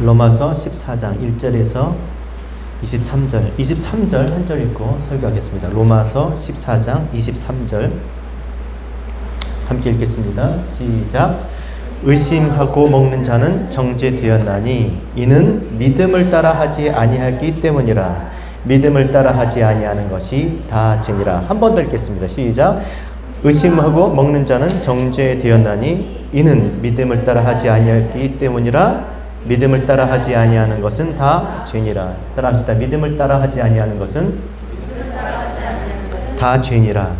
로마서 14장 1절에서 23절 한 절 읽고 설교하겠습니다. 로마서 14장 23절 함께 읽겠습니다. 시작. 의심하고 먹는 자는 정죄되었나니 이는 믿음을 따라 하지 아니하기 때문이라. 믿음을 따라 하지 아니하는 것이 다 죄니라. 한 번 더 읽겠습니다. 시작. 의심하고 먹는 자는 정죄되었나니 이는 믿음을 따라 하지 아니하기 때문이라. 믿음을 따라 하지 아니하는 것은 다 죄니라. 따라합시다. 믿음을 따라 하지 아니하는 것은 다 죄니라.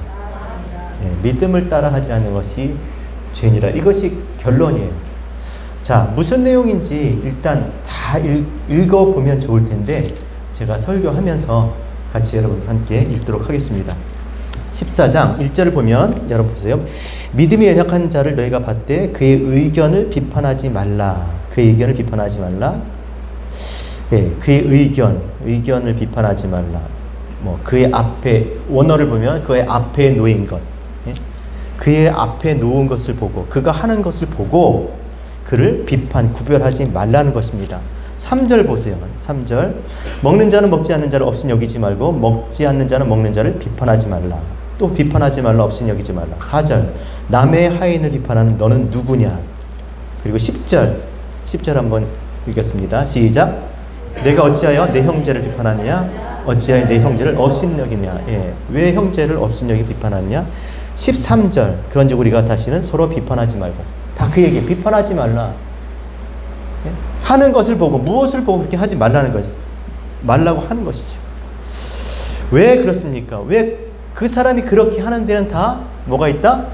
믿음을 따라 하지 않는 것이 죄니라. 이것이 결론이에요. 자, 무슨 내용인지 일단 다 읽어보면 좋을 텐데 제가 설교하면서 같이 여러분과 함께 읽도록 하겠습니다. 14장 1절을 보면 여러분 보세요. 믿음이 연약한 자를 너희가 봤되 그의 의견을 비판하지 말라. 그의 의견을 비판하지 말라. 그의 의견을 비판하지 말라. 그의 앞에 원어를 보면 그의 앞에 놓인 것. 그의 앞에 놓은 것을 보고 그가 하는 것을 보고 그를 구별하지 말라는 것입니다. 3절 보세요. 3절. 먹는 자는 먹지 않는 자를 없인 여기지 말고 먹지 않는 자는 먹는 자를 비판하지 말라. 또 비판하지 말라. 없인 여기지 말라. 4절. 남의 하인을 비판하는 너는 누구냐. 그리고 10절 한번 읽겠습니다. 시작. 내가 어찌하여 내 형제를 비판하느냐. 어찌하여 내 형제를 없인 여기냐. 왜 형제를 없인 여기 비판하느냐. 13절. 그런즉 우리가 다시는 서로 비판하지 말고. 다 그 얘기. 비판하지 말라. 하는 것을 보고 무엇을 보고 그렇게 하지 말라고 하는 것이죠. 왜 그렇습니까? 왜 그 사람이 그렇게 하는 데는 다 뭐가 있다?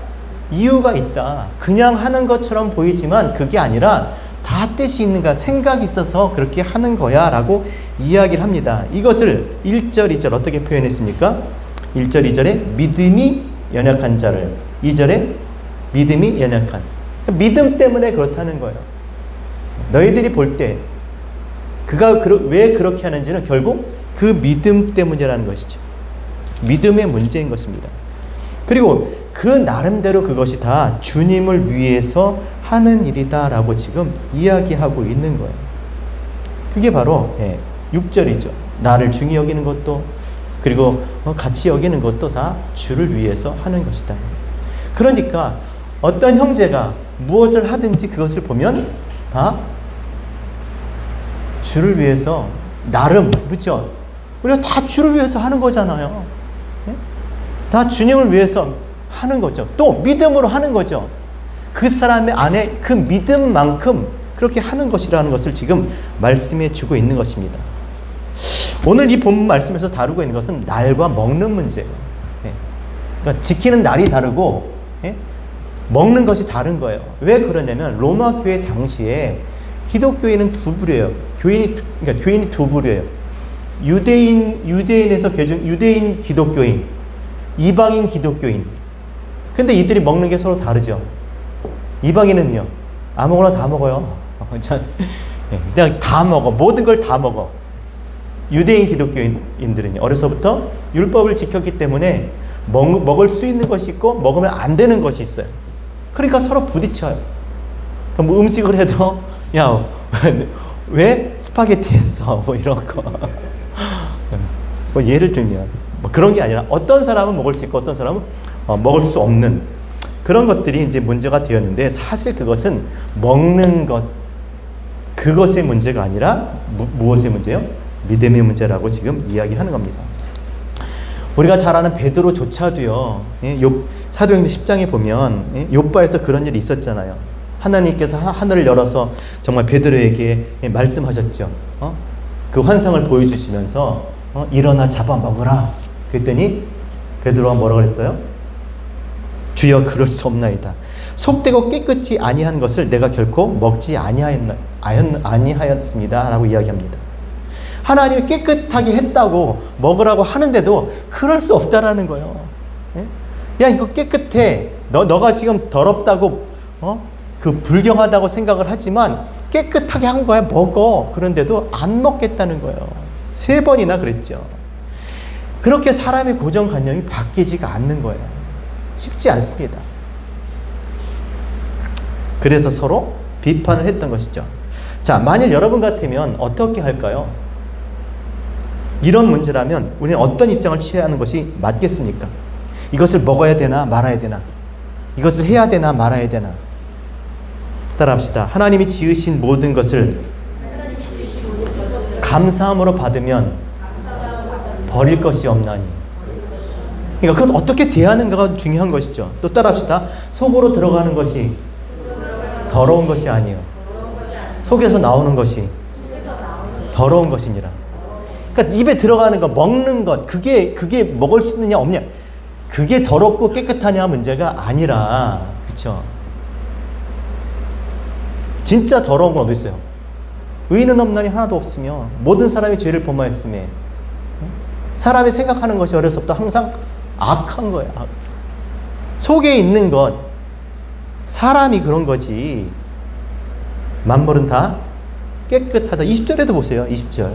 이유가 있다. 그냥 하는 것처럼 보이지만 그게 아니라 다 뜻이 있는가, 생각이 있어서 그렇게 하는 거야 라고 이야기를 합니다. 이것을 1절, 2절 어떻게 표현했습니까? 1절, 2절에 믿음이 연약한 자를, 2절에 믿음이 연약한. 믿음 때문에 그렇다는 거예요. 너희들이 볼 때 그가 왜 그렇게 하는지는 결국 그 믿음 때문이라는 것이죠. 믿음의 문제인 것입니다. 그리고 그 나름대로 그것이 다 주님을 위해서 하는 일이다 라고 지금 이야기하고 있는 거예요. 그게 바로 6절이죠. 나를 중히 여기는 것도 그리고 같이 여기는 것도 다 주를 위해서 하는 것이다. 그러니까 어떤 형제가 무엇을 하든지 그것을 보면 다 주를 위해서 나름, 그렇죠? 우리가 다 주를 위해서 하는 거잖아요. 다 주님을 위해서 하는 거죠. 또 믿음으로 하는 거죠. 그 사람의 안에 그 믿음만큼 그렇게 하는 것이라는 것을 지금 말씀해 주고 있는 것입니다. 오늘 이 본문 말씀에서 다루고 있는 것은 날과 먹는 문제예요. 그러니까 지키는 날이 다르고 먹는 것이 다른 거예요. 왜 그러냐면 로마 교회 당시에 기독교인은 두 부류예요. 교인이 두 부류예요. 유대인에서 유대인 기독교인, 이방인 기독교인. 근데 이들이 먹는 게 서로 다르죠. 이방인은요, 아무거나 다 먹어요. 그냥 다 먹어. 모든 걸 다 먹어. 유대인 기독교인들은요, 어려서부터 율법을 지켰기 때문에 먹을 수 있는 것이 있고 먹으면 안 되는 것이 있어요. 그러니까 서로 부딪혀요. 그럼 음식을 해도 야, 왜 스파게티 했어? 이런 거. 예를 들면 그런 게 아니라 어떤 사람은 먹을 수 있고 어떤 사람은 먹을 수 없는 그런 것들이 이제 문제가 되었는데, 사실 그것은 먹는 것, 그것의 문제가 아니라 무엇의 문제요? 믿음의 문제라고 지금 이야기하는 겁니다. 우리가 잘 아는 베드로조차도요, 사도행전 10장에 보면 욥바에서 그런 일이 있었잖아요. 하나님께서 하늘을 열어서 정말 베드로에게 말씀하셨죠. 그 환상을 보여주시면서 일어나 잡아먹으라. 그랬더니 베드로가 뭐라고 그랬어요? 주여 그럴 수 없나이다. 속되고 깨끗이 아니한 것을 내가 결코 먹지 아니하였습니다 라고 이야기합니다. 하나님이 깨끗하게 했다고 먹으라고 하는데도 그럴 수 없다라는 거예요. 야, 이거 깨끗해. 너가 지금 더럽다고 그 불경하다고 생각을 하지만 깨끗하게 한 거야. 먹어. 그런데도 안 먹겠다는 거예요. 3번이나 그랬죠. 그렇게 사람의 고정관념이 바뀌지가 않는 거예요. 쉽지 않습니다. 그래서 서로 비판을 했던 것이죠. 자, 만일 여러분 같으면 어떻게 할까요? 이런 문제라면 우리는 어떤 입장을 취해야 하는 것이 맞겠습니까? 이것을 먹어야 되나 말아야 되나? 이것을 해야 되나 말아야 되나? 따라합시다. 하나님이 지으신 모든 것을 감사함으로 받으면 버릴 것이 없나니. 그러니까 그건 어떻게 대하는가가 중요한 것이죠. 또 따라합시다. 속으로 들어가는 것이 더러운 것이 아니에요. 속에서 나오는 것이 더러운 것이니라. 그러니까 입에 들어가는 것, 먹는 것, 그게 먹을 수 있느냐 없냐, 그게 더럽고 깨끗하냐 문제가 아니라, 그렇죠? 진짜 더러운 건 어디 있어요? 의인은 없나니 하나도 없으며 모든 사람이 죄를 범하였으며. 사람이 생각하는 것이 어려서 없다. 항상 악한 거예요. 속에 있는 것, 사람이 그런 거지 만물은 다 깨끗하다. 20절에도 보세요. 20절.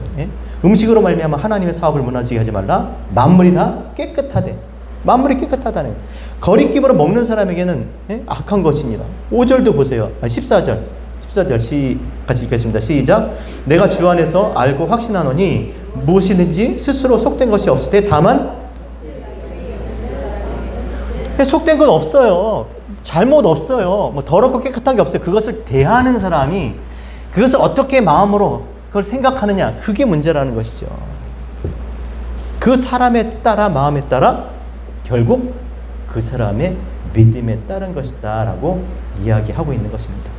음식으로 말미암아 하나님의 사업을 무너지게 하지 말라. 만물이 다 깨끗하대. 만물이 깨끗하다네. 거리낌으로 먹는 사람에게는 악한 것이니라. 5절도 보세요. 14절. 14절 같이 읽겠습니다. 시작. 내가 주 안에서 알고 확신하노니 무엇이든지 스스로 속된 것이 없을 때 다만 속된 건 없어요. 잘못 없어요. 뭐 더럽고 깨끗한 게 없어요. 그것을 대하는 사람이 그것을 어떻게 마음으로 그걸 생각하느냐, 그게 문제라는 것이죠. 그 사람에 따라, 마음에 따라 결국 그 사람의 믿음에 따른 것이다 라고 이야기하고 있는 것입니다.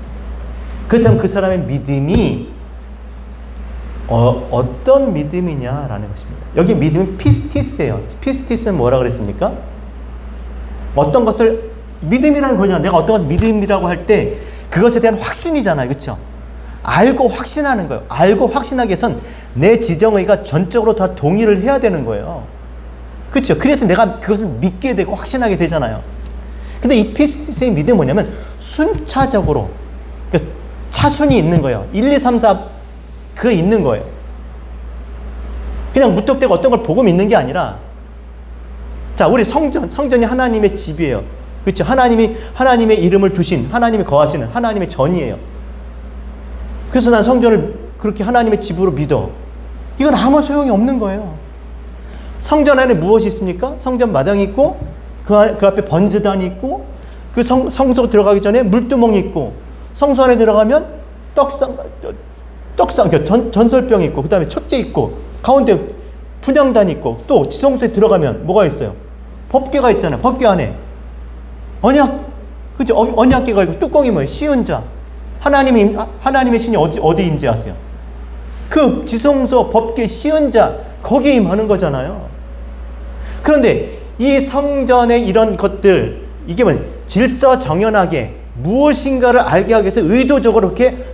그렇다면 그 사람의 믿음이 어떤 믿음이냐라는 것입니다. 여기 믿음은 피스티스예요. 피스티스는 뭐라 그랬습니까? 어떤 것을 믿음이라는 거잖아. 내가 어떤 것을 믿음이라고 할 때 그것에 대한 확신이잖아요. 그렇죠? 알고 확신하는 거예요. 알고 확신하기 위해선 내 지정의가 전적으로 다 동의를 해야 되는 거예요. 그렇죠? 그래서 내가 그것을 믿게 되고 확신하게 되잖아요. 근데 이 피스티스의 믿음은 뭐냐면 순차적으로, 그러니까 차순이 있는 거예요. 1, 2, 3, 4 그거 있는 거예요. 그냥 무턱대고 어떤 걸 보고 믿는 게 아니라, 자, 우리 성전이 하나님의 집이에요. 그렇죠? 하나님의 이름을 두신, 하나님이 거하시는 하나님의 전이에요. 그래서 난 성전을 그렇게 하나님의 집으로 믿어. 이건 아무 소용이 없는 거예요. 성전 안에 무엇이 있습니까? 성전 마당이 있고, 그 앞에 번제단이 있고, 그 성소 들어가기 전에 물두멍이 있고, 성소 안에 들어가면 전설병이 있고, 그 다음에 촛대 있고, 가운데 분향단이 있고, 또 지성소에 들어가면 뭐가 있어요? 법궤가 있잖아요. 법궤 안에 언약, 그죠? 언약궤가 있고, 뚜껑이 뭐예요? 시은자. 하나님의 신이 어디 임재하세요? 그 지성소, 법궤, 시은자, 거기에 임하는 거잖아요. 그런데 이 성전의 이런 것들, 이게 뭐냐? 질서정연하게 무엇인가를 알게 하기 위해서 의도적으로 이렇게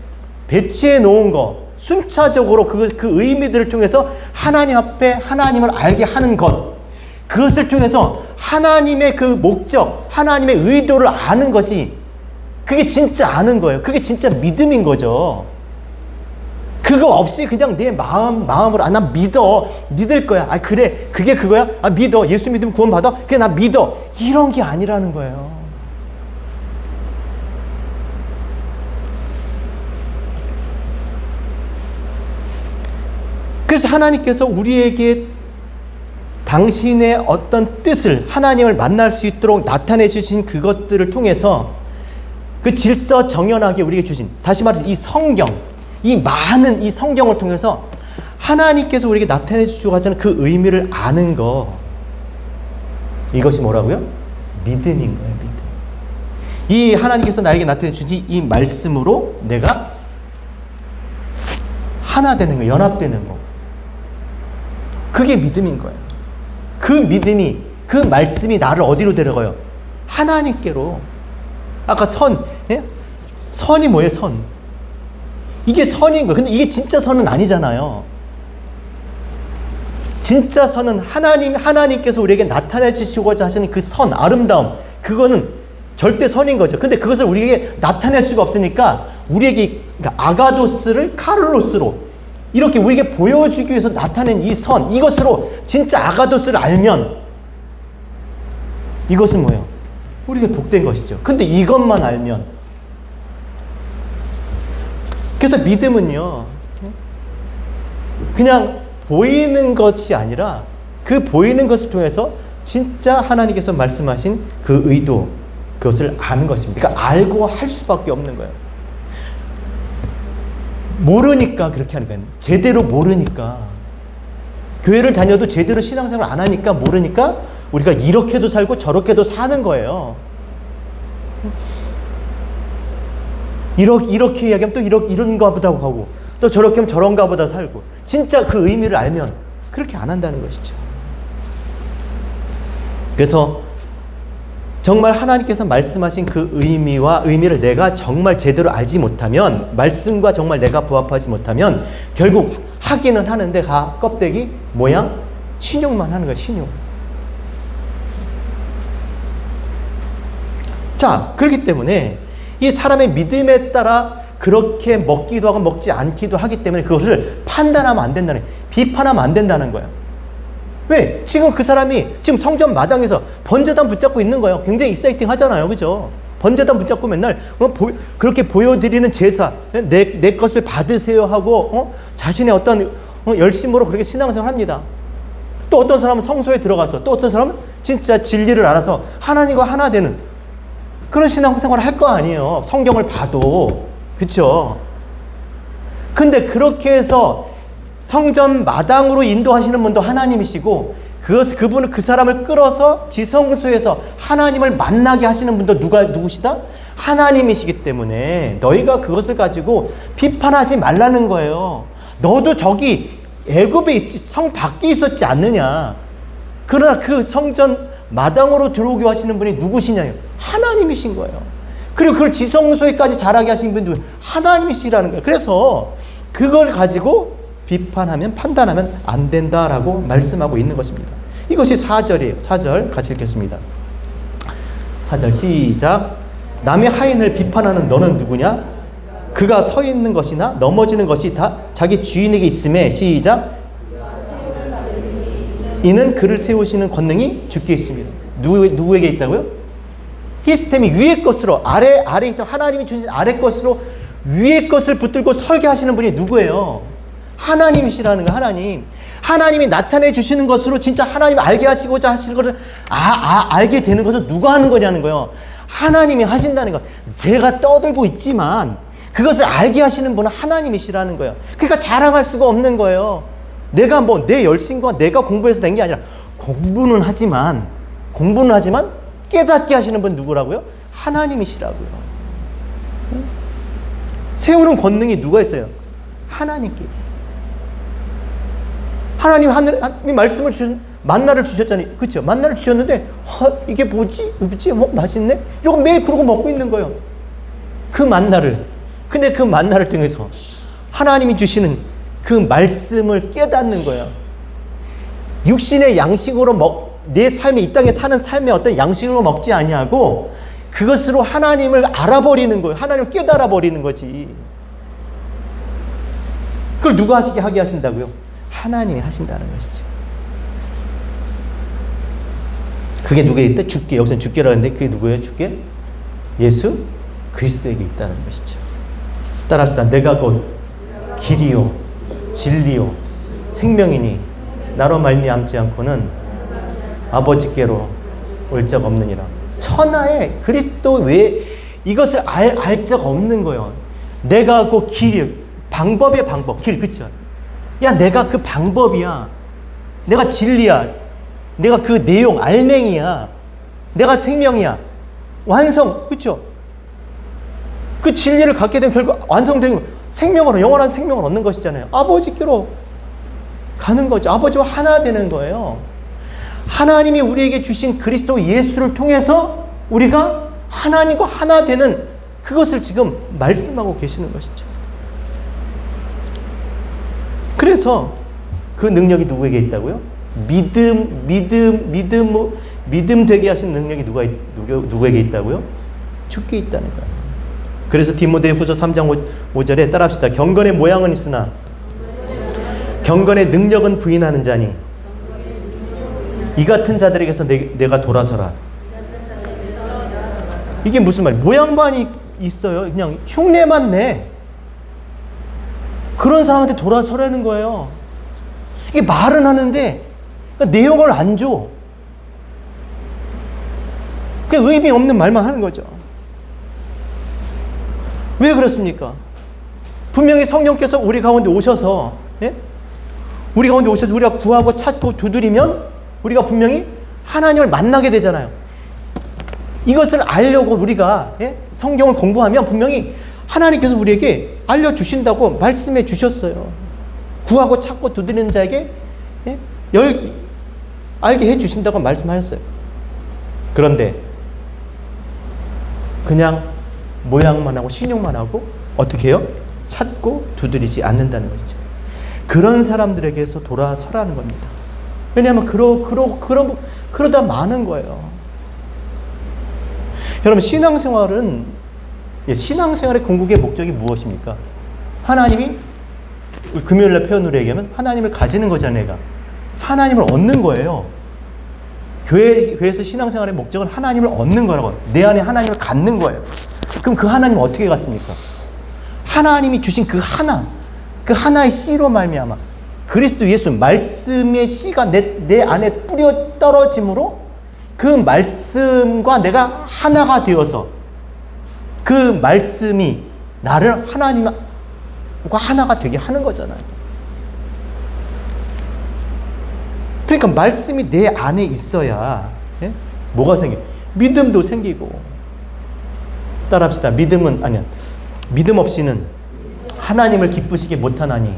배치해 놓은 거, 순차적으로 그 의미들을 통해서 하나님 앞에 하나님을 알게 하는 것, 그것을 통해서 하나님의 그 목적, 하나님의 의도를 아는 것이, 그게 진짜 아는 거예요. 그게 진짜 믿음인 거죠. 그거 없이 그냥 내 마음으로, 난 믿을 거야. 그래, 그게 그거야? 믿어. 예수 믿으면 구원받아? 그래, 나 믿어. 이런 게 아니라는 거예요. 그래서 하나님께서 우리에게 당신의 어떤 뜻을, 하나님을 만날 수 있도록 나타내 주신 그것들을 통해서 그 질서정연하게 우리에게 주신, 다시 말해서 이 성경, 이 많은 이 성경을 통해서 하나님께서 우리에게 나타내 주시고 하자는 그 의미를 아는 거, 이것이 뭐라고요? 믿음인 거예요. 믿음. 이 하나님께서 나에게 나타내 주신 이 말씀으로 내가 하나 되는 거, 연합되는 거, 그게 믿음인 거예요. 그 믿음이, 그 말씀이 나를 어디로 데려가요? 하나님께로. 아까 선이 뭐예요? 선. 이게 선인 거예요. 근데 이게 진짜 선은 아니잖아요. 진짜 선은 하나님께서 우리에게 나타내 주시고자 하시는 그 선, 아름다움, 그거는 절대 선인 거죠. 근데 그것을 우리에게 나타낼 수가 없으니까 우리에게, 그러니까 아가도스를 카를로스로 이렇게 우리에게 보여주기 위해서 나타낸 이 선, 이것으로 진짜 아가도스를 알면 이것은 뭐예요? 우리가 복된 것이죠. 근데 이것만 알면 그래서 믿음은요, 그냥 보이는 것이 아니라 그 보이는 것을 통해서 진짜 하나님께서 말씀하신 그 의도, 그것을 아는 것입니다. 그러니까 알고 할 수밖에 없는 거예요. 모르니까 그렇게 하는 거예요. 제대로 모르니까. 교회를 다녀도 제대로 신앙생활을 안 하니까, 모르니까 우리가 이렇게도 살고 저렇게도 사는 거예요. 이렇게 이야기하면 또 이런가 보다 하고, 또 저렇게 하면 저런가 보다 살고, 진짜 그 의미를 알면 그렇게 안 한다는 것이죠. 그래서 정말 하나님께서 말씀하신 그 의미를 내가 정말 제대로 알지 못하면, 말씀과 정말 내가 부합하지 못하면 결국 하기는 하는데 껍데기 모양 신용만 하는 거예요. 신용. 자, 그렇기 때문에 이 사람의 믿음에 따라 그렇게 먹기도 하고 먹지 않기도 하기 때문에 그것을 판단하면 안 된다는 거예요. 비판하면 안 된다는 거예요. 왜? 지금 그 사람이 지금 성전 마당에서 번제단 붙잡고 있는 거예요. 굉장히 익사이팅 하잖아요. 그죠? 번제단 붙잡고 맨날 그렇게 보여드리는 제사, 내 것을 받으세요 하고 자신의 어떤 열심으로 그렇게 신앙생활을 합니다. 또 어떤 사람은 성소에 들어가서, 또 어떤 사람은 진짜 진리를 알아서 하나님과 하나 되는 그런 신앙생활을 할 거 아니에요. 성경을 봐도. 그쵸? 근데 그렇게 해서 성전 마당으로 인도하시는 분도 하나님이시고, 그분은 그 사람을 끌어서 지성소에서 하나님을 만나게 하시는 분도 누구시다? 하나님이시기 때문에 너희가 그것을 가지고 비판하지 말라는 거예요. 너도 저기 애굽에 성 밖에 있었지 않느냐. 그러나 그 성전 마당으로 들어오게 하시는 분이 누구시냐요? 하나님이신 거예요. 그리고 그걸 지성소에까지 자라게 하신 분이 누구예요? 하나님이시라는 거예요. 그래서 그걸 가지고 비판하면, 판단하면 안 된다라고 말씀하고 있는 것입니다. 이것이 4절이에요. 4절 같이 읽겠습니다. 4절 시작. 남의 하인을 비판하는 너는 누구냐? 그가 서 있는 것이나 넘어지는 것이 다 자기 주인에게 있음에, 시작. 이는 그를 세우시는 권능이 주께 있습니다. 누구에게 있다고요? 시스템이 위의 것으로, 아래 하나님이 주신 아래 것으로 위의 것을 붙들고 설계하시는 분이 누구예요? 하나님이시라는 거예요. 하나님이 나타내 주시는 것으로 진짜 하나님 알게 하시고자 하시는 것을 알게 되는 것을 누가 하는 거냐는 거예요. 하나님이 하신다는 거예요. 제가 떠들고 있지만 그것을 알게 하시는 분은 하나님이시라는 거예요. 그러니까 자랑할 수가 없는 거예요. 내가 내 열심과 내가 공부해서 된 게 아니라, 공부는 하지만 깨닫게 하시는 분 누구라고요? 하나님이시라고요. 세우는 권능이 누가 있어요? 하나님께. 하나님이 말씀을 만나를 주셨잖아요. 그렇죠? 만나를 주셨는데 이게 뭐지? 맛있네? 이러고 매일 그러고 먹고 있는 거예요. 그 만나를. 근데 그 만나를 통해서 하나님이 주시는 그 말씀을 깨닫는 거예요. 육신의 양식으로 내 삶에, 이 땅에 사는 삶의 어떤 양식으로 먹지 아니하고 그것으로 하나님을 알아버리는 거예요. 하나님을 깨달아 버리는 거지. 그걸 누가 하게 하신다고요? 하나님이 하신다는 것이죠. 그게 누구에게 있다? 주께. 여기서는 주께라고 하는데 그게 누구예요? 주께? 예수 그리스도에게 있다는 것이죠. 따라합시다. 내가 곧 길이요 진리요 생명이니 나로 말미암지 않고는 아버지께로 올 적 없느니라. 천하에 그리스도 외에 이것을 알 적 없는 거예요. 내가 그 길이요. 방법의 방법. 길, 그쵸? 야, 내가 그 방법이야. 내가 진리야. 내가 그 내용, 알맹이야. 내가 생명이야. 완성, 그쵸? 그 진리를 갖게 되면 결국 완성되는 생명으로, 영원한 생명을 얻는 것이잖아요. 아버지께로 가는 거죠. 아버지와 하나 되는 거예요. 하나님이 우리에게 주신 그리스도 예수를 통해서 우리가 하나님과 하나 되는 그것을 지금 말씀하고 계시는 것이죠. 그래서 그 능력이 누구에게 있다고요? 믿음 되게 하신 능력이 누구에게 있다고요? 주께 있다는 거예요. 그래서 디모데후서 3장 5절에 따라합시다. 경건의 모양은 있으나 경건의 능력은 부인하는 자니 이 같은 자들에게서 내가 돌아서라. 이게 무슨 말이에요? 모양만 있어요. 그냥 흉내만 내. 그런 사람한테 돌아서라는 거예요. 이게 말은 하는데 그러니까 내용을 안 줘. 그냥 의미 없는 말만 하는 거죠. 왜 그렇습니까? 분명히 성령께서 우리 가운데 오셔서, 예? 우리 가운데 오셔서 우리가 구하고 찾고 두드리면 우리가 분명히 하나님을 만나게 되잖아요. 이것을 알려고 우리가, 예? 성경을 공부하면 분명히 하나님께서 우리에게 알려주신다고 말씀해 주셨어요. 구하고 찾고 두드리는 자에게, 예? 알게 해 주신다고 말씀하셨어요. 그런데 그냥 모양만 하고 신용만 하고 어떻게 해요? 찾고 두드리지 않는다는 것이죠. 그런 사람들에게서 돌아서라는 겁니다. 왜냐하면 그러다 많은 거예요. 여러분, 신앙생활의 궁극의 목적이 무엇입니까? 하나님이 금요일날 표현으로 얘기하면 하나님을 가지는 거잖아요. 내가 하나님을 얻는 거예요. 교회에서 신앙생활의 목적은 하나님을 얻는 거라고. 내 안에 하나님을 갖는 거예요. 그럼 그 하나님은 어떻게 갖습니까? 하나님이 주신 그 하나의 씨로 말미암아 그리스도 예수 말씀의 씨가 내 안에 뿌려 떨어짐으로 그 말씀과 내가 하나가 되어서 그 말씀이 나를 하나님과 하나가 되게 하는 거잖아요. 그러니까 말씀이 내 안에 있어야, 예? 뭐가 생겨요? 믿음도 생기고. 따라합시다. 믿음 없이는 하나님을 기쁘시게 못하나니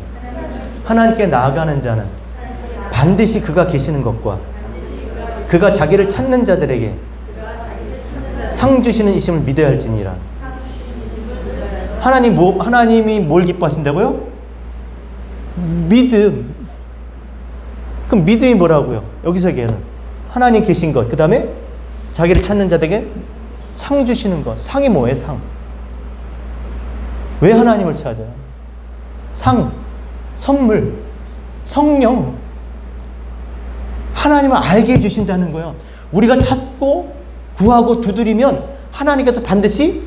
하나님께 나아가는 자는 반드시 그가 계시는 것과 그가 자기를 찾는 자들에게 상 주시는 이심을 믿어야 할지니라. 하나님이 뭘 기뻐하신다고요? 믿음. 그럼 믿음이 뭐라고요? 여기서 얘기하는 하나님 계신 것, 그 다음에 자기를 찾는 자들에게 상 주시는 것. 상이 뭐예요? 상. 왜 하나님을 찾아요? 상, 선물, 성령. 하나님을 알게 해주신다는 거예요. 우리가 찾고 구하고 두드리면 하나님께서 반드시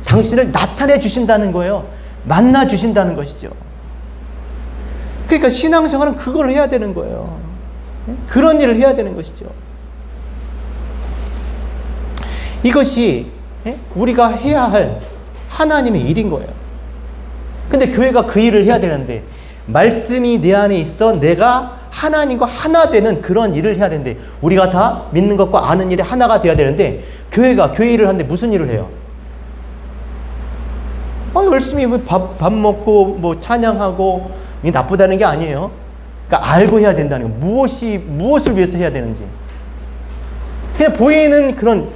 당신을 나타내 주신다는 거예요. 만나 주신다는 것이죠. 그러니까 신앙생활은 그걸 해야 되는 거예요. 그런 일을 해야 되는 것이죠. 이것이 우리가 해야 할 하나님의 일인 거예요. 근데 교회가 그 일을 해야 되는데 말씀이 내 안에 있어 내가 하나님과 하나 되는 그런 일을 해야 되는데 우리가 다 믿는 것과 아는 일에 하나가 되어야 되는데 교회가 교회 일을 하는데 무슨 일을 해요? 열심히 밥 먹고 뭐 찬양하고 이게 나쁘다는 게 아니에요. 그러니까 알고 해야 된다는 거. 무엇을 위해서 해야 되는지. 그냥 보이는 그런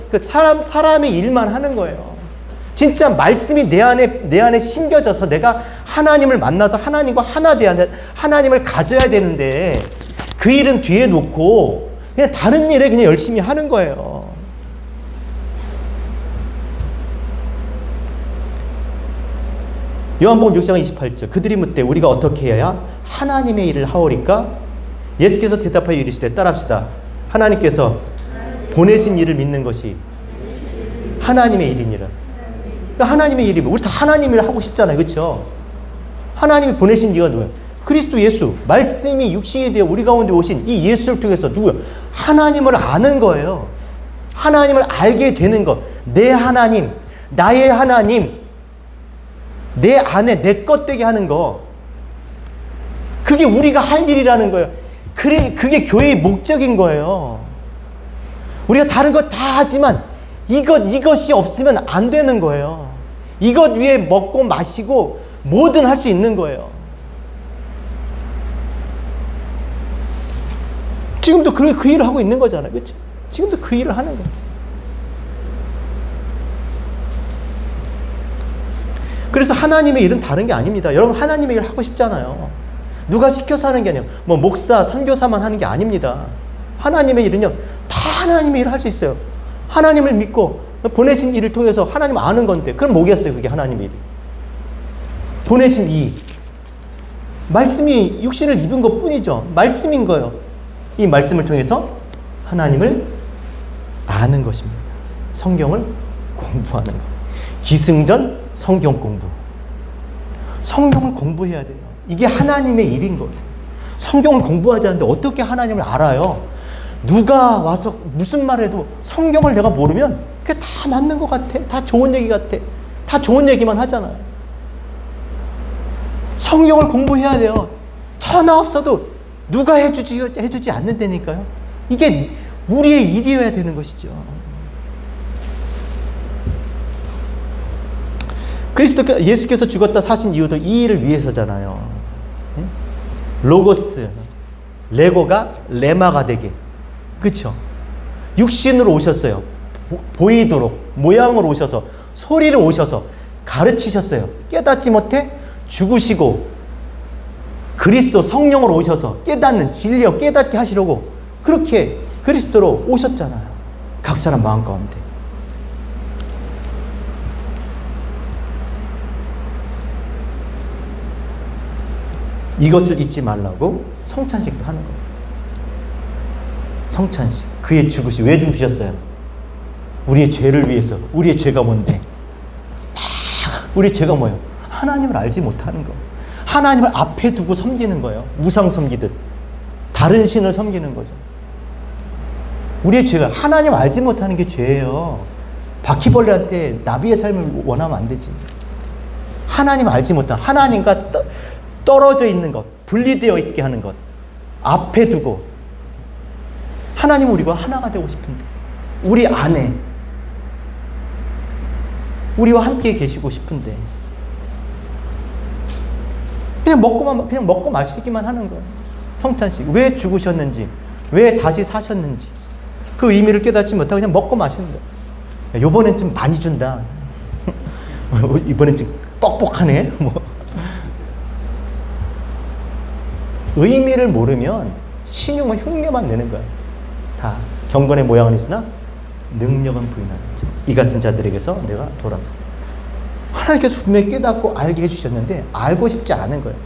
사람의 일만 하는 거예요. 진짜 말씀이 내 안에 심겨져서 내가 하나님을 만나서 하나님과 하나 돼야 돼. 하나님을 가져야 되는데 그 일은 뒤에 놓고 그냥 다른 일에 그냥 열심히 하는 거예요. 요한복음 6장 28절 그들이 묻되 우리가 어떻게 해야 하나님의 일을 하오리까? 예수께서 대답하여 이르시되 따라합시다. 하나님께서 보내신 일을 믿는 것이 하나님의 일이니라. 그러니까 하나님의 일이 우리 다 하나님 일을 하고 싶잖아요. 그렇죠? 하나님이 보내신 이가 누구예요? 그리스도 예수. 말씀이 육신이 되어 우리 가운데 오신 이 예수를 통해서 누구예요? 하나님을 아는 거예요. 하나님을 알게 되는 것. 내 하나님, 나의 하나님, 내 안에 내 것 되게 하는 거. 그게 우리가 할 일이라는 거예요. 그게 교회의 목적인 거예요. 우리가 다른 것 다 하지만 이것이 없으면 안 되는 거예요. 이것 위에 먹고 마시고 뭐든 할 수 있는 거예요. 지금도 그 일을 하고 있는 거잖아요. 그렇죠? 지금도 그 일을 하는 거예요. 그래서 하나님의 일은 다른 게 아닙니다. 여러분 하나님의 일을 하고 싶잖아요. 누가 시켜서 하는 게 아니에요. 뭐 목사, 선교사만 하는 게 아닙니다. 하나님의 일은요. 다 하나님의 일을 할 수 있어요. 하나님을 믿고 보내신 일을 통해서 하나님 아는 건데 그럼 뭐겠어요? 그게 하나님의 일이. 보내신 이 말씀이 육신을 입은 것뿐이죠. 말씀인 거예요. 이 말씀을 통해서 하나님을 아는 것입니다. 성경을 공부하는 것. 기승전 성경 공부. 성경을 공부해야 돼요. 이게 하나님의 일인 거예요. 성경을 공부하지 않는데 어떻게 하나님을 알아요? 누가 와서 무슨 말 해도 성경을 내가 모르면 그게 다 맞는 것 같아. 다 좋은 얘기 같아. 다 좋은 얘기만 하잖아요. 성경을 공부해야 돼요. 천하 없어도 누가 해주지 않는다니까요. 이게 우리의 일이어야 되는 것이죠. 예수께서 죽었다 사신 이유도 이 일을 위해서잖아요. 로고스, 레고가 레마가 되게. 그쵸? 육신으로 오셨어요. 보이도록 모양으로 오셔서 소리로 오셔서 가르치셨어요. 깨닫지 못해 죽으시고 그리스도 성령으로 오셔서 깨닫는 진리와 깨닫게 하시려고 그렇게 그리스도로 오셨잖아요. 각 사람 마음 가운데. 이것을 잊지 말라고 성찬식도 하는 겁니다. 성찬식. 그의 죽으시. 왜 죽으셨어요? 우리의 죄를 위해서. 우리의 죄가 뭔데? 우리의 죄가 뭐예요? 하나님을 알지 못하는 거. 하나님을 앞에 두고 섬기는 거예요. 우상 섬기듯. 다른 신을 섬기는 거죠. 우리의 죄가 하나님 알지 못하는 게 죄예요. 바퀴벌레한테 나비의 삶을 원하면 안 되지. 하나님 알지 못한, 하나님과 떨어져 있는 것, 분리되어 있게 하는 것, 앞에 두고 하나님은 우리가 하나가 되고 싶은데 우리 안에 우리와 함께 계시고 싶은데 그냥 먹고 마시기만 하는 거예요. 성찬식. 왜 죽으셨는지, 왜 다시 사셨는지 그 의미를 깨닫지 못하고 그냥 먹고 마시는 거예요. 요번엔 좀 많이 준다. 이번엔 좀 뻑뻑하네. 뭐. 의미를 모르면 신용은 흉내만 내는 거야. 다 경건의 모양은 있으나 능력은 부인하는 자. 이 같은 자들에게서 내가 돌아서. 하나님께서 분명히 깨닫고 알게 해주셨는데 알고 싶지 않은 거예요.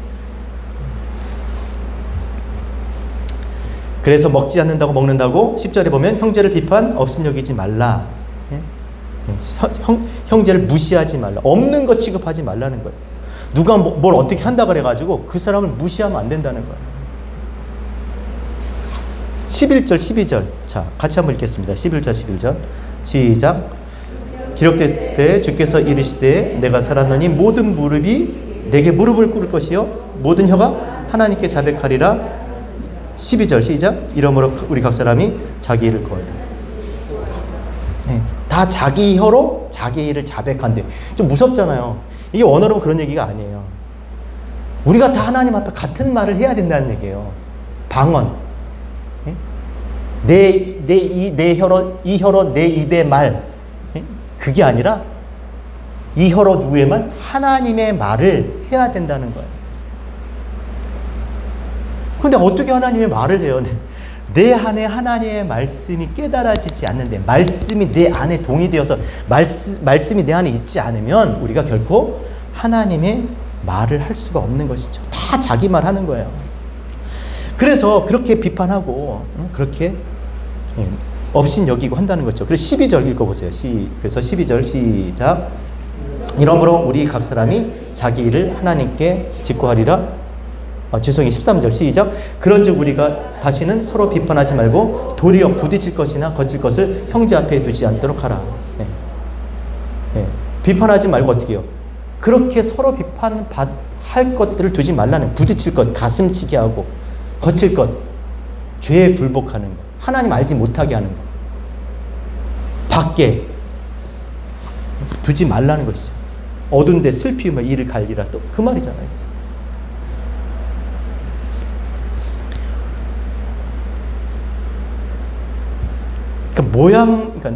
그래서 먹지 않는다고 먹는다고 10절에 보면 형제를 비판 없인 여기지 말라. 형제를 무시하지 말라. 없는 것 취급하지 말라는 거예요. 누가 뭘 어떻게 한다 그래가지고 그 사람을 무시하면 안 된다는 거예요. 11절 12절 자 같이 한번 읽겠습니다. 11절 11절 시작. 기록됐을 때 주께서 이르시되 내가 살았노니 모든 무릎이 내게 무릎을 꿇을 것이요 모든 혀가 하나님께 자백하리라. 12절 시작. 이러므로 우리 각 사람이 자기 일을 거하리라. 네, 다 자기 혀로 자기 일을 자백한대. 좀 무섭잖아요. 이게 원어로 그런 얘기가 아니에요. 우리가 다 하나님 앞에 같은 말을 해야 된다는 얘기예요. 방언. 내 혀로, 이 혀로 내 입의 말. 그게 아니라 이 혀로 누구의 말? 하나님의 말을 해야 된다는 거예요. 근데 어떻게 하나님의 말을 해요? 내 안에 하나님의 말씀이 깨달아지지 않는데, 말씀이 내 안에 동의되어서 말씀이 내 안에 있지 않으면 우리가 결코 하나님의 말을 할 수가 없는 것이죠. 다 자기 말 하는 거예요. 그래서 그렇게 비판하고 그렇게 업신 여기고 한다는 거죠. 그래서 12절 읽어보세요. 그래서 12절 시작. 이러므로 우리 각 사람이 자기 일을 하나님께 직고하리라. 13절 시작. 그런즉 우리가 다시는 서로 비판하지 말고 도리어 부딪힐 것이나 거칠 것을 형제 앞에 두지 않도록 하라. 비판하지 말고 어떻게 해요? 그렇게 서로 비판할 것들을 두지 말라는. 부딪힐 것, 가슴치게 하고 거칠 것, 죄에 굴복하는 것, 하나님 알지 못하게 하는 것, 밖에 두지 말라는 것이죠. 어두운데 슬피우며 이를 갈리라. 또 그 말이잖아요. 그러니까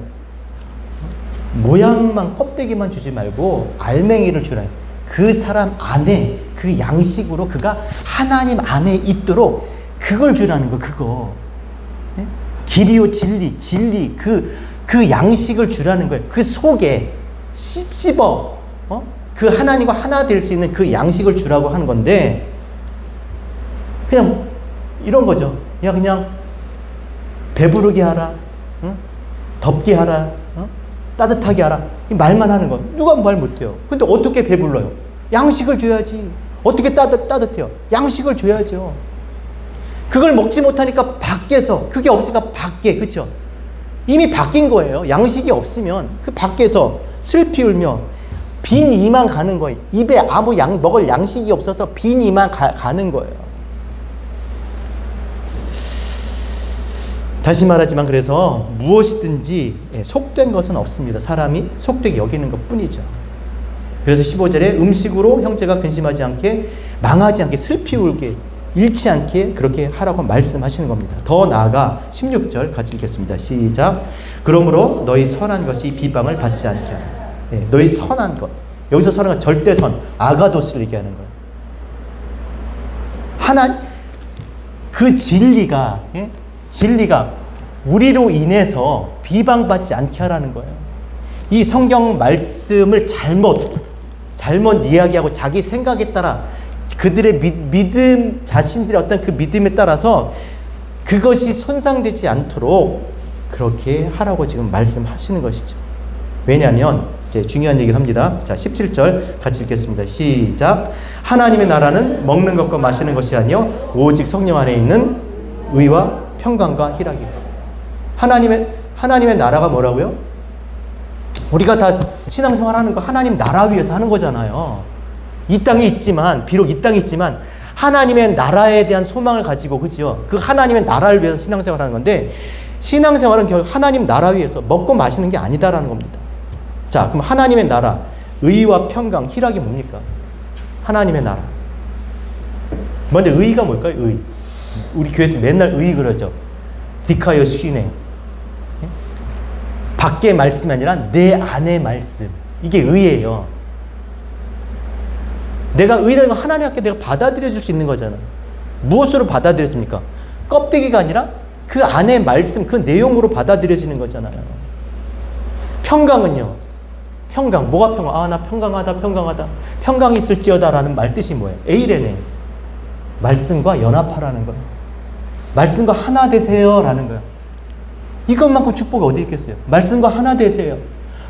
모양만 껍데기만 주지 말고 알맹이를 주라. 그 사람 안에 그 양식으로 그가 하나님 안에 있도록 그걸 주라는 거. 그거 길이요 진리 그 양식을 주라는 거예요. 그 속에 씹어 그 하나님과 하나 될 수 있는 그 양식을 주라고 하는 건데, 그냥 이런 거죠. 야 그냥 배부르게 하라. 덥게 하라. 따뜻하게 하라. 이 말만 하는 거. 누가 말 못해요. 근데 어떻게 배불러요? 양식을 줘야지. 어떻게 따뜻해요? 양식을 줘야죠. 그걸 먹지 못하니까 밖에서, 그게 없으니까 밖에, 그쵸? 이미 바뀐 거예요. 양식이 없으면 그 밖에서 슬피 울며 빈 이만 가는 거예요. 입에 아무 먹을 양식이 없어서 빈 이만 가는 거예요. 다시 말하지만 그래서 무엇이든지 속된 것은 없습니다. 사람이 속되게 여기는 것 뿐이죠. 그래서 15절에 음식으로 형제가 근심하지 않게, 망하지 않게, 슬피 울게, 잃지 않게 그렇게 하라고 말씀하시는 겁니다. 더 나아가 16절 같이 읽겠습니다. 시작. 그러므로 너희 선한 것이 비방을 받지 않게 하라. 너희 선한 것. 여기서 선한 건 절대선, 아가도스를 얘기하는 거예요. 그 진리가 우리로 인해서 비방받지 않게 하라는 거예요. 이 성경 말씀을 잘못 이야기하고 자기 생각에 따라 그들의 믿음, 자신들의 어떤 그 믿음에 따라서 그것이 손상되지 않도록 그렇게 하라고 지금 말씀하시는 것이죠. 왜냐하면 이제 중요한 얘기를 합니다. 자, 17절 같이 읽겠습니다. 시작. 하나님의 나라는 먹는 것과 마시는 것이 아니요 오직 성령 안에 있는 의와 평강과 희락이에요. 하나님의 나라가 뭐라고요? 우리가 다 신앙생활 하는 거 하나님 나라 위해서 하는 거잖아요. 이 땅에 있지만, 비록 이 땅에 있지만 하나님의 나라에 대한 소망을 가지고, 그죠? 그 하나님의 나라를 위해서 신앙생활 하는 건데, 신앙생활은 결국 하나님 나라 위해서 먹고 마시는 게 아니다라는 겁니다. 자, 그럼 하나님의 나라, 의와 평강, 희락이 뭡니까? 하나님의 나라. 먼저 의가 뭘까요? 의. 우리 교회에서 맨날 의 그러죠. 디카이오 시네. 밖의 말씀이 아니라 내 안의 말씀. 이게 의예요. 내가 의라는 건 하나님 앞에 내가 받아들여줄 수 있는 거잖아요. 무엇으로 받아들여집니까? 껍데기가 아니라 그 안의 말씀, 그 내용으로 받아들여지는 거잖아요. 평강은요. 평강. 뭐가 평강? 아, 나 평강하다. 평강이 있을지어다 라는 말 뜻이 뭐예요? 에이레네. 말씀과 연합하라는 거예요. 말씀과 하나 되세요 라는 거예요. 이것만큼 축복이 어디 있겠어요? 말씀과 하나 되세요.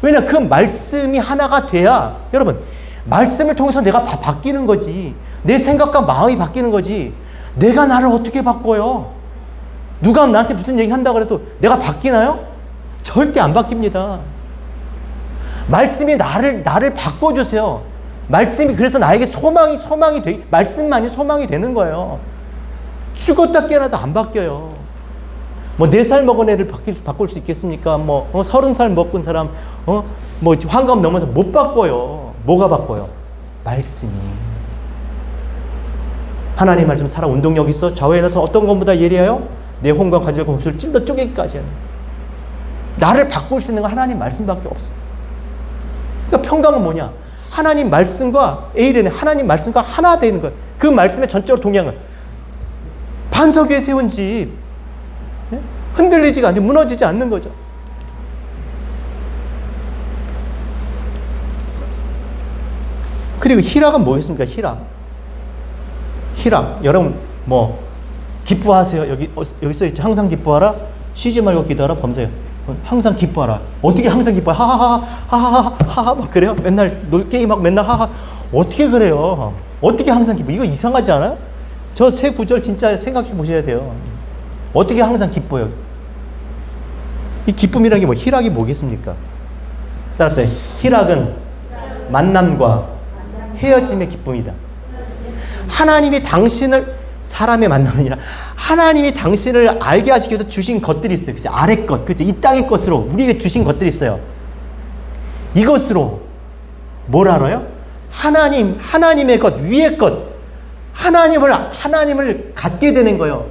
왜냐하면 그 말씀이 하나가 돼야, 여러분, 말씀을 통해서 내가 바뀌는 거지. 내 생각과 마음이 바뀌는 거지. 내가 나를 어떻게 바꿔요? 누가 나한테 무슨 얘기 한다고 해도 내가 바뀌나요? 절대 안 바뀝니다. 말씀이 나를 바꿔주세요. 말씀이 그래서 나에게 말씀만이 소망이 되는 거예요. 죽었다 깨어나도 안 바뀌어요. 뭐 4살 먹은 애를 바꿀 수 있겠습니까? 30살 먹은 사람, 환갑 넘어서 못 바꿔요. 뭐가 바꿔요? 말씀이. 하나님 말씀 살아 운동력 있어. 좌우에 나서 어떤 것보다 예리하여 내 혼과 관절과 목소리를 찔러 쪼개기까지 하는. 나를 바꿀 수 있는 건 하나님 말씀밖에 없어. 그러니까 평강은 뭐냐? 하나님 말씀과 에이레네, 하나님 말씀과 하나 되는 거예요. 그 말씀에 전적으로 동의한 거예요. 반석 위에 세운 집, 흔들리지가 않고 무너지지 않는 거죠. 그리고 희락은 뭐였습니까? 희락. 여러분, 기뻐하세요. 여기 써있죠. 항상 기뻐하라. 쉬지 말고 기도하라. 범사에. 항상 기뻐하라. 어떻게 항상 기뻐해? 하하하 막 그래요? 맨날 게임하고 맨날 하하. 어떻게 그래요? 어떻게 항상 기뻐? 이거 이상하지 않아요? 저 세 구절 진짜 생각해 보셔야 돼요. 어떻게 항상 기뻐요? 이 기쁨이라는 게 희락이 뭐겠습니까? 따라합시다. 희락은 만남과 헤어짐의 기쁨이다. 하나님이 당신을, 사람의 만남이 아니라 하나님이 당신을 알게 하시기 위해서 주신 것들이 있어요. 그치? 아래 것, 그치? 이 땅의 것으로 우리에게 주신 것들이 있어요. 이것으로 뭘 알아요? 하나님의 것, 위의 것, 하나님을 갖게 되는 거예요.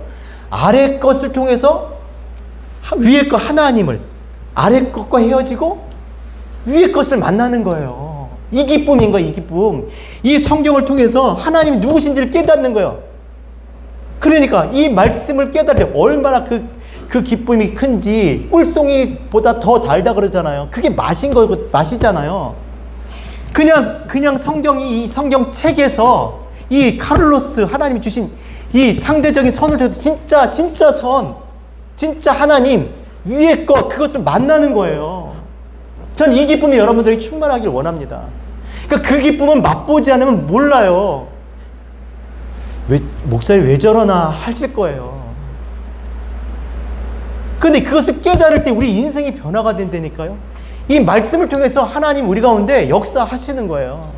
아래 것을 통해서 위의 것, 하나님을, 아래 것과 헤어지고 위의 것을 만나는 거예요. 이 기쁨인 거예요, 이 기쁨. 이 성경을 통해서 하나님이 누구신지를 깨닫는 거예요. 그러니까 이 말씀을 깨달을 때 얼마나 그 기쁨이 큰지, 꿀송이보다 더 달다 그러잖아요. 그게 맛이잖아요. 그냥 이 성경 책에서 이 카를로스, 하나님이 주신 이 상대적인 선을 통해서 진짜 선, 진짜 하나님, 위의 것, 그것을 만나는 거예요. 전 이 기쁨이 여러분들이 충만하길 원합니다. 그러니까 그 기쁨은 맛보지 않으면 몰라요. 목사님 왜 저러나 하실 거예요. 근데 그것을 깨달을 때 우리 인생이 변화가 된다니까요. 이 말씀을 통해서 하나님 우리 가운데 역사하시는 거예요.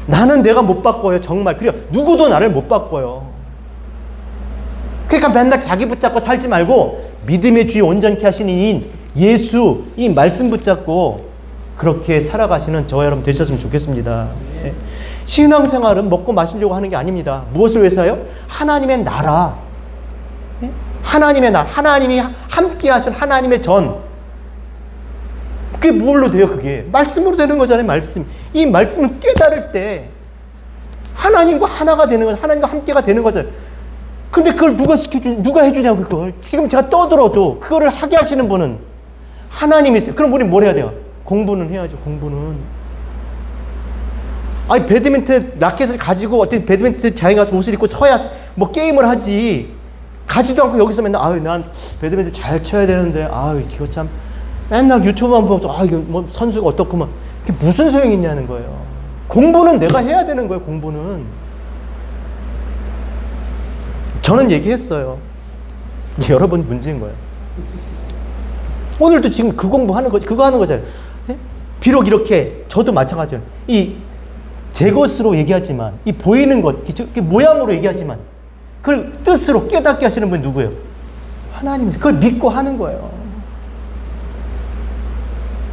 나는 내가 못 바꿔요. 정말. 그래요. 누구도 나를 못 바꿔요. 그러니까 맨날 자기 붙잡고 살지 말고 믿음의 주에 온전케 하시는 이 예수, 이 말씀 붙잡고 그렇게 살아가시는 저와 여러분 되셨으면 좋겠습니다. 네. 신앙생활은 먹고 마시려고 하는 게 아닙니다. 무엇을 위해서요? 하나님의 나라. 네? 하나님의 나라. 하나님이 함께 하신 하나님의 전. 그게 뭘로 돼요, 그게? 말씀으로 되는 거잖아요, 말씀. 이 말씀을 깨달을 때 하나님과 하나가 되는 거죠. 하나님과 함께가 되는 거죠. 근데 그걸 누가 해주냐고, 그걸. 지금 제가 떠들어도 그거를 하게 하시는 분은 하나님이세요. 그럼 우리 뭘 해야 돼요? 공부는 해야죠, 공부는. 아니, 배드민턴 라켓을 가지고 어떤 배드민턴 장에 가서 옷을 입고 서야 뭐 게임을 하지. 가지도 않고 여기서 맨날, 아유, 난 배드민턴 잘 쳐야 되는데, 아유, 이거 참. 맨날 유튜브만 보면서, 아, 이거 뭐 선수가 어떻구만. 그게 무슨 소용이 있냐는 거예요. 공부는 내가 해야 되는 거예요, 공부는. 저는 얘기했어요. 여러분 문제인 거예요. 오늘도 지금 그 공부하는 거지, 그거 하는 거잖아요. 네? 비록 이렇게, 저도 마찬가지예요. 제 것으로 얘기하지만, 이 보이는 것, 모양으로 얘기하지만, 그걸 뜻으로 깨닫게 하시는 분이 누구예요? 하나님이세요. 그걸 믿고 하는 거예요.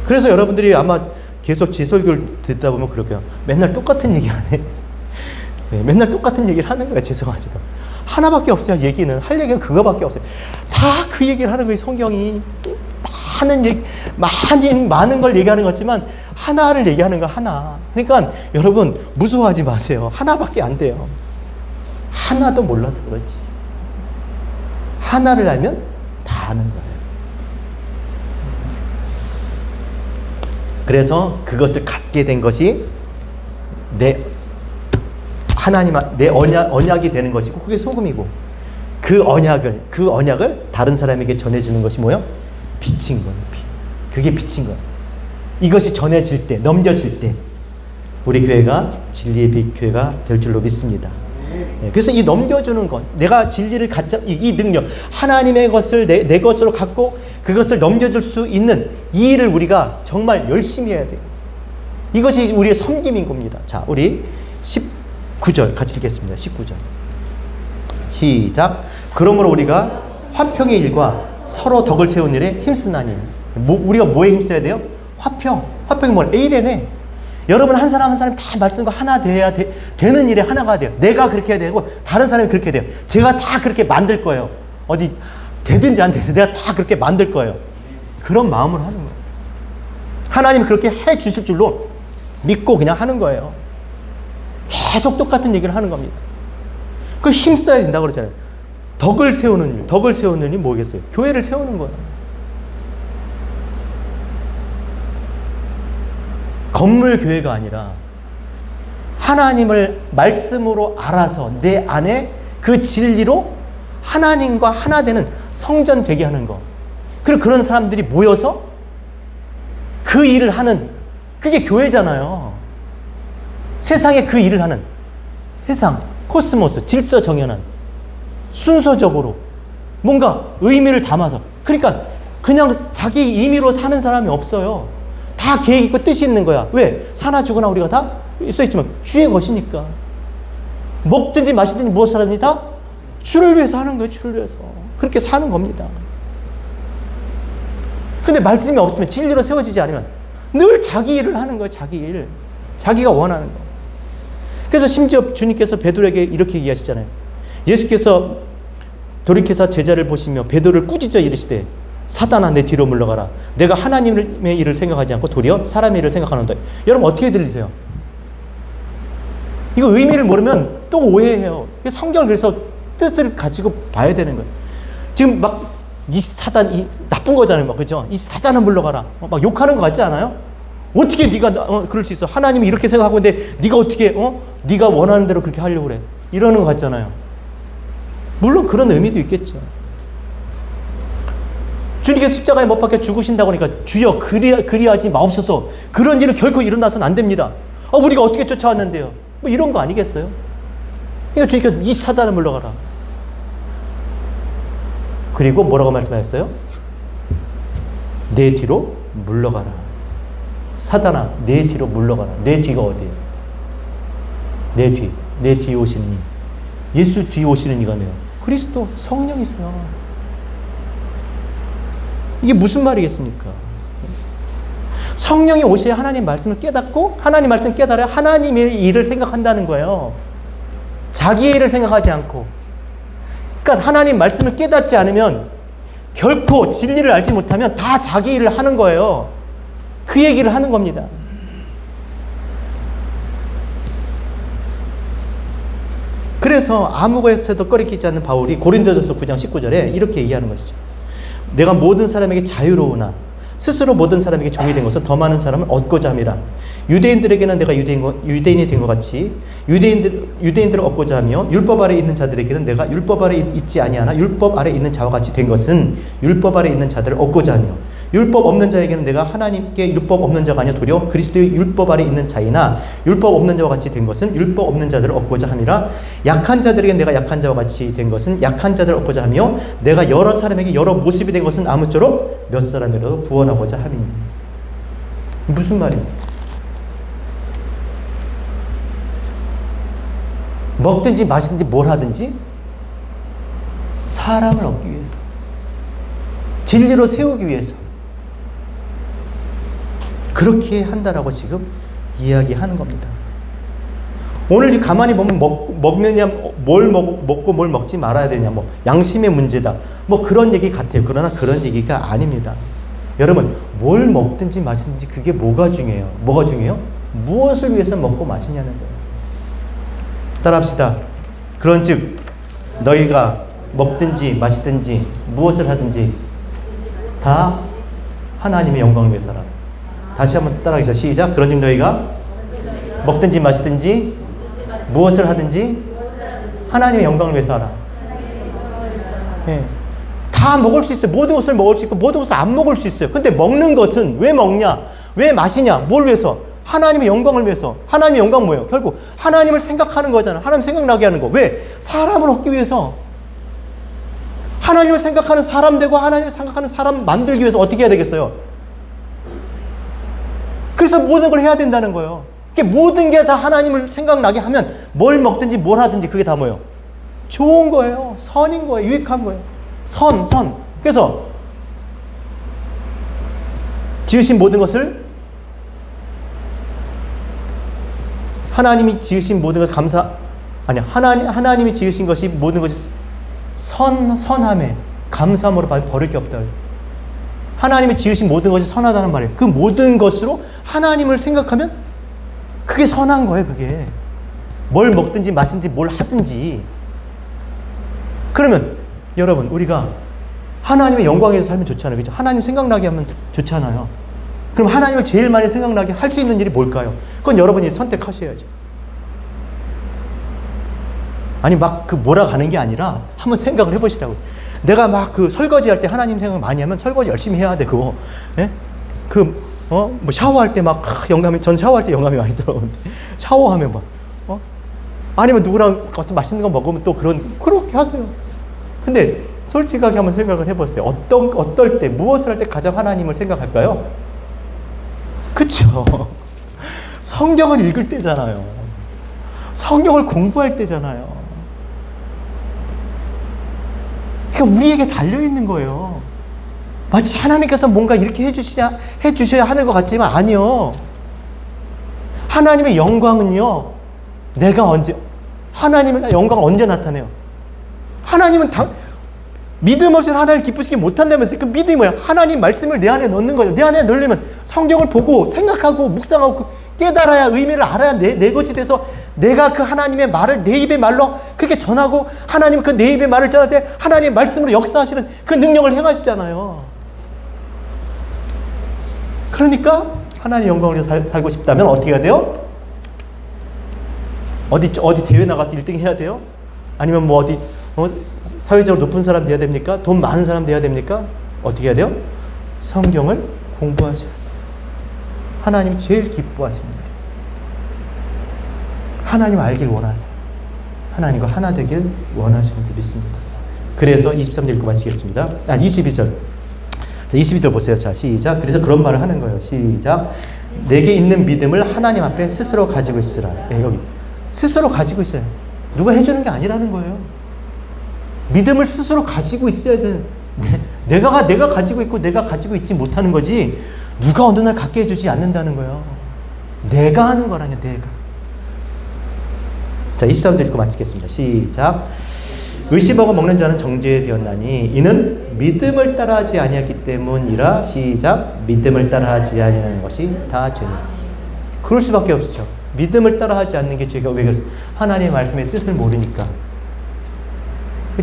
그래서 여러분들이 아마 계속 제 설교를 듣다 보면 그럴게요. 맨날 똑같은 얘기 안 해. 네, 맨날 똑같은 얘기를 하는 거예요. 죄송하지만. 하나밖에 없어요. 얘기는. 할 얘기는 그거밖에 없어요. 다 그 얘기를 하는 거예요. 성경이. 많은 걸 얘기하는 것 같지만 하나를 얘기하는 거 하나. 그러니까 여러분 무서워하지 마세요. 하나밖에 안 돼요. 하나도 몰라서 그렇지. 하나를 알면 다 아는 거예요. 그래서 그것을 갖게 된 것이 내 언약이 되는 것이고, 그게 소금이고, 그 언약을 다른 사람에게 전해주는 것이 뭐예요? 빛인 거예요. 그게 빛인 거예요. 이것이 전해질 때, 넘겨질 때, 우리 교회가 진리의 빛 교회가 될 줄로 믿습니다. 그래서 이 넘겨주는 것, 내가 진리를 갖자, 이 능력, 하나님의 것을 내 것으로 갖고 그것을 넘겨줄 수 있는 이 일을 우리가 정말 열심히 해야 돼요. 이것이 우리의 섬김인 겁니다. 자, 우리 19절 같이 읽겠습니다. 19절. 시작. 그러므로 우리가 화평의 일과 서로 덕을 세운 일에 힘쓰나니. 우리가 뭐에 힘써야 돼요? 화평이 뭐야? 에이레네. 여러분 한 사람 한 사람 다 말씀과 하나 돼야 되는 일에 하나가 돼요. 내가 그렇게 해야 되고 다른 사람이 그렇게 해야 돼요. 제가 다 그렇게 만들 거예요. 어디 되든지 안 되든지 내가 다 그렇게 만들 거예요. 그런 마음으로 하는 거예요. 하나님 그렇게 해 주실 줄로 믿고 그냥 하는 거예요. 계속 똑같은 얘기를 하는 겁니다. 그 힘써야 된다고 그러잖아요. 덕을 세우는 일이 뭐겠어요? 교회를 세우는 거예요. 건물 교회가 아니라 하나님을 말씀으로 알아서 내 안에 그 진리로 하나님과 하나 되는 성전 되게 하는 거. 그리고 그런 사람들이 모여서 그 일을 하는, 그게 교회잖아요. 세상에 그 일을 하는, 세상 코스모스 질서 정연한 순서적으로 뭔가 의미를 담아서, 그러니까 그냥 자기 임의로 사는 사람이 없어요. 다 계획 있고 뜻이 있는 거야. 왜? 사나 죽으나 우리가 다 써있지만 주의 것이니까. 먹든지 마시든지 무엇을 하든지 다 주를 위해서 하는 거예요. 주를 위해서. 그렇게 사는 겁니다. 근데 말씀이 없으면, 진리로 세워지지 않으면 늘 자기 일을 하는 거예요. 자기 일. 자기가 원하는 거. 그래서 심지어 주님께서 베드로에게 이렇게 얘기하시잖아요. 예수께서 돌이켜서 제자를 보시며 베드로를 꾸짖어 이르시되 사단아 내 뒤로 물러가라. 내가 하나님의 일을 생각하지 않고 도리어 사람의 일을 생각하는다. 여러분 어떻게 들리세요? 이거 의미를 모르면 또 오해해요. 성경을 그래서 뜻을 가지고 봐야 되는 거예요. 지금 막 이 사단, 이 나쁜 거잖아요. 막, 그죠? 이 사단아 물러가라. 막 욕하는 거 같지 않아요? 어떻게 네가 그럴 수 있어? 하나님이 이렇게 생각하고 있는데 네가 어떻게 네가 원하는 대로 그렇게 하려고 그래? 이러는 거 같잖아요. 물론 그런 의미도 있겠죠. 주님께서 십자가에 못 박혀 죽으신다고 하니까 주여 그리하지 마옵소서. 그런 일은 결코 일어나서는 안 됩니다. 우리가 어떻게 쫓아왔는데요? 뭐 이런 거 아니겠어요? 그러니까 주님께서 이 사단아 물러가라. 그리고 뭐라고 말씀하셨어요? 내 뒤로 물러가라. 사단아, 내 뒤로 물러가라. 내 뒤가 어디예요? 내 뒤. 내 뒤에 오시는 이. 예수 뒤에 오시는 이가 뭐예요? 그리스도 성령이세요. 이게 무슨 말이겠습니까? 성령이 오셔야 하나님 말씀을 깨닫고 하나님 말씀을 깨달아야 하나님의 일을 생각한다는 거예요. 자기의 일을 생각하지 않고. 그러니까 하나님 말씀을 깨닫지 않으면 결코 진리를 알지 못하면 다 자기 일을 하는 거예요. 그 얘기를 하는 겁니다. 그래서 아무 것에도 꺼리끼지 않는 바울이 고린도전서 9장 19절에 이렇게 얘기하는 것이죠. 내가 모든 사람에게 자유로우나 스스로 모든 사람에게 종이 된 것은 더 많은 사람을 얻고자 함이라. 유대인들에게는 내가 유대인이 된 것 같이 유대인들을 얻고자 하며 율법 아래 있는 자들에게는 내가 율법 아래 있지 아니하나 율법 아래 있는 자와 같이 된 것은 율법 아래 있는 자들을 얻고자 하며 율법 없는 자에게는 내가 하나님께 율법 없는 자가 아니라 도리어 그리스도의 율법 아래 있는 자이나 율법 없는 자와 같이 된 것은 율법 없는 자들을 얻고자 함이라. 약한 자들에게 내가 약한 자와 같이 된 것은 약한 자들을 얻고자 하며 내가 여러 사람에게 여러 모습이 된 것은 아무쪼록 몇 사람이라도 구원하고자 함이니. 무슨 말입니까? 먹든지 마시든지 뭘 하든지 사람을 얻기 위해서, 진리로 세우기 위해서 그렇게 한다라고 지금 이야기하는 겁니다. 오늘 가만히 보면 먹느냐, 뭘 먹고 뭘 먹지 말아야 되냐, 뭐 양심의 문제다, 뭐 그런 얘기 같아요. 그러나 그런 얘기가 아닙니다. 여러분, 뭘 먹든지 마시든지 그게 뭐가 중요해요? 뭐가 중요해요? 무엇을 위해서 먹고 마시냐는 거예요. 따라합시다. 그런즉 너희가 먹든지 마시든지 무엇을 하든지 다 하나님의 영광을 위해서라. 다시 한번 따라하겠습니다. 시작. 그런즉 너희가 먹든지 마시든지 무엇을 하든지 하나님의 영광을 위해서 하라. 네. 다 먹을 수 있어요. 모든 것을 먹을 수 있고 모든 것을 안 먹을 수 있어요. 근데 먹는 것은 왜 먹냐? 왜 마시냐? 뭘 위해서? 하나님의 영광을 위해서. 하나님의 영광은 뭐예요? 결국 하나님을 생각하는 거잖아. 하나님 생각나게 하는 거. 왜? 사람을 얻기 위해서. 하나님을 생각하는 사람 되고 하나님을 생각하는 사람 만들기 위해서 어떻게 해야 되겠어요? 그래서 모든 걸 해야 된다는 거예요. 모든 게 다 하나님을 생각나게 하면 뭘 먹든지 뭘 하든지 그게 다 뭐예요? 좋은 거예요. 선인 거예요. 유익한 거예요. 선. 그래서 지으신 모든 것을 하나님이 지으신 모든 것을 하나님이 지으신 것이 모든 것이 선함에 감사함으로 버릴 게 없다. 하나님이 지으신 모든 것이 선하다는 말이에요. 그 모든 것으로 하나님을 생각하면 그게 선한 거예요. 그게 뭘 먹든지 마시든지 뭘 하든지. 그러면 여러분, 우리가 하나님의 영광에서 살면 좋잖아요. 그죠? 하나님 생각나게 하면 좋잖아요. 그럼 하나님을 제일 많이 생각나게 할 수 있는 일이 뭘까요? 그건 여러분이 선택하셔야죠. 아니 막 그 몰아가는 게 아니라 한번 생각을 해보시라고. 내가 막 그 설거지 할 때 하나님 생각 많이 하면 설거지 열심히 해야 돼. 그거. 예? 뭐 샤워할 때 막 전 샤워할 때 영감이 많이 들어오는데 샤워하면 막 아니면 누구랑 같이 맛있는 거 먹으면 또 그렇게 하세요. 근데 솔직하게 한번 생각을 해보세요. 어떨 때, 무엇을 할 때 가장 하나님을 생각할까요? 그쵸? 성경을 읽을 때잖아요. 성경을 공부할 때잖아요. 그러니까 우리에게 달려있는 거예요. 마치 하나님께서 뭔가 이렇게 해주셔야 하는 것 같지만 아니요. 하나님의 영광은요, 하나님의 영광은 언제 나타내요? 하나님은 믿음 없이는 하나님을 기쁘시게 못한다면서요. 그 믿음이 뭐야? 하나님 말씀을 내 안에 넣는 거죠. 내 안에 넣으려면 성경을 보고 생각하고 묵상하고 깨달아야, 의미를 알아야 내 것이 돼서 내가 그 하나님의 말을 내 입의 말로 그렇게 전하고 하나님 그 내 입의 말을 전할 때 하나님의 말씀으로 역사하시는 그 능력을 행하시잖아요. 그러니까 하나님의 영광을 위해서 살고 싶다면 어떻게 해야 돼요? 어디 대회 나가서 1등 해야 돼요? 아니면 뭐 사회적으로 높은 사람 돼야 됩니까? 돈 많은 사람 돼야 됩니까? 어떻게 해야 돼요? 성경을 공부하셔야 돼요. 하나님 제일 기뻐하시는 거예요. 하나님 알길 원하세요. 하나님과 하나 되길 원하시는 줄 믿습니다. 그래서 23절 읽고 마치겠습니다. 22절. 자, 22절 보세요. 자, 시작. 그래서 그런 말을 하는 거예요. 시작. 내게 있는 믿음을 하나님 앞에 스스로 가지고 있으라. 네, 여기. 스스로 가지고 있어요. 누가 해주는 게 아니라는 거예요. 믿음을 스스로 가지고 있어야 되는, 내가 가지고 있고 내가 가지고 있지 못하는 거지, 누가 어느 날 갖게 해주지 않는다는 거예요. 내가 하는 거라뇨, 내가. 자, 23절 읽고 마치겠습니다. 시작. 의심하고 먹는 자는 정죄되었나니 이는 믿음을 따라하지 아니하기 때문이라. 시작. 믿음을 따라하지 아니하는 것이 다 죄니라. 그럴 수밖에 없죠. 믿음을 따라하지 않는 게 죄가. 왜 그래서? 하나님의 말씀의 뜻을 모르니까.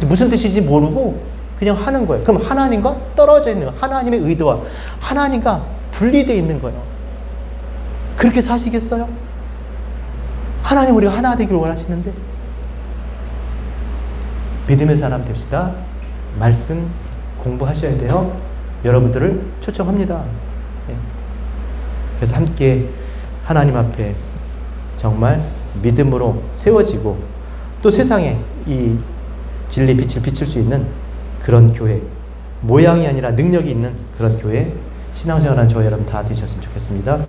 무슨 뜻인지 모르고 그냥 하는 거예요. 그럼 하나님과 떨어져 있는 거예요. 하나님의 의도와 하나님과 분리되어 있는 거예요. 그렇게 사시겠어요? 하나님 우리가 하나 되기를 원하시는데. 믿음의 사람 됩시다. 말씀 공부하셔야 돼요. 여러분들을 초청합니다. 그래서 함께 하나님 앞에 정말 믿음으로 세워지고 또 세상에 이 진리 빛을 비출 수 있는 그런 교회, 모양이 아니라 능력이 있는 그런 교회, 신앙생활하는 저와 여러분 다 되셨으면 좋겠습니다.